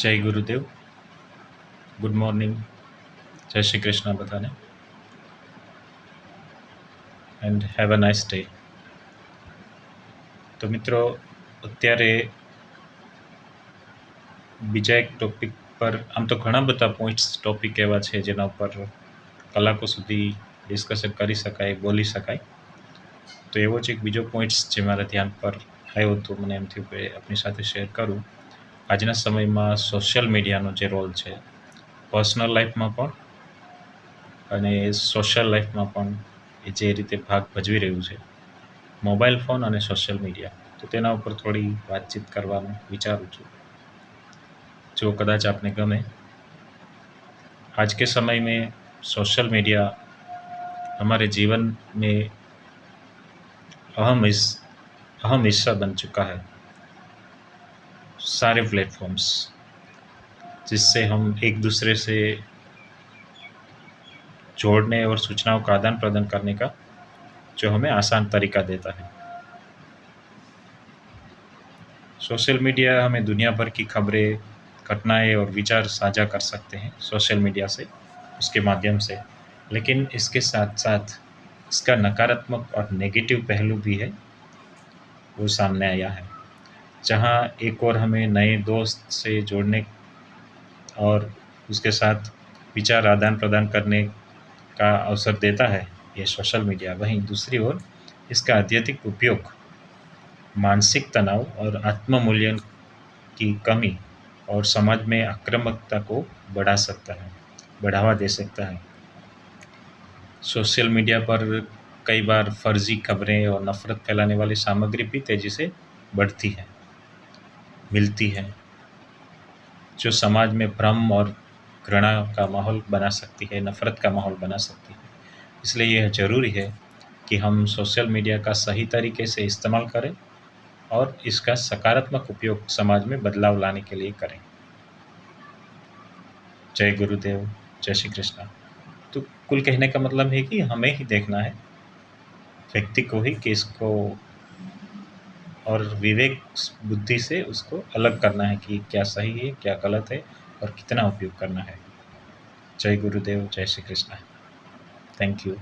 જય ગુરુદેવ. Good morning. જય શ્રી કૃષ્ણ બધાને. And have a nice day. તો મિત્રો, અત્યારે બીજા એક ટોપિક પર, આમ તો ઘણા બધા પોઈન્ટ્સ ટોપિક એવા છે જેના ઉપર કલાકો સુધી ડિસ્કશન કરી શકાય, બોલી શકાય. તો એવો જ એક બીજો પોઈન્ટ્સ જે મારા ધ્યાન પર આવ્યો હતો, મને એમ થયું કે આપની સાથે શેર કરું. આજના સમયમાં સોશિયલ મીડિયાનો જે રોલ છે, પર્સનલ લાઈફમાં પણ અને સોશિયલ લાઈફમાં પણ એ જે રીતે ભાગ ભજવી રહ્યું છે, મોબાઈલ ફોન અને સોશિયલ મીડિયા, તો તેના ઉપર થોડી વાતચીત કરવાનું વિચારું છું. जो कदाच आपने गमे. आज के समय में सोशल मीडिया हमारे जीवन में अहम हिस्सा बन चुका है. सारे प्लेटफॉर्म्स जिससे हम एक दूसरे से जोड़ने और सूचनाओं का आदान प्रदान करने का जो हमें आसान तरीका देता है. सोशल मीडिया हमें दुनिया भर की खबरें, घटनाएं और विचार साझा कर सकते हैं सोशल मीडिया से, उसके माध्यम से. लेकिन इसके साथ साथ इसका नकारात्मक और नेगेटिव पहलू भी है, वो सामने आया है. जहाँ एक और हमें नए दोस्त से जोड़ने और उसके साथ विचार आदान प्रदान करने का अवसर देता है ये सोशल मीडिया, वहीं दूसरी ओर इसका अत्यधिक उपयोग मानसिक तनाव और आत्ममूल्यन की कमी और समाज में आक्रामकता को बढ़ावा दे सकता है. सोशल मीडिया पर कई बार फर्जी खबरें और नफरत फैलाने वाली सामग्री भी तेजी से बढ़ती है, मिलती है, जो समाज में भ्रम और घृणा का माहौल बना सकती है, नफरत का माहौल बना सकती है. इसलिए यह ज़रूरी है कि हम सोशल मीडिया का सही तरीके से इस्तेमाल करें और इसका सकारात्मक उपयोग समाज में बदलाव लाने के लिए करें. जय गुरुदेव, जय श्री कृष्ण. तो कुल कहने का मतलब है कि हमें ही देखना है, व्यक्ति को ही, कि इसको और विवेक बुद्धि से उसको अलग करना है कि क्या सही है, क्या गलत है और कितना उपयोग करना है. जय गुरुदेव, जय श्री कृष्ण. Thank you.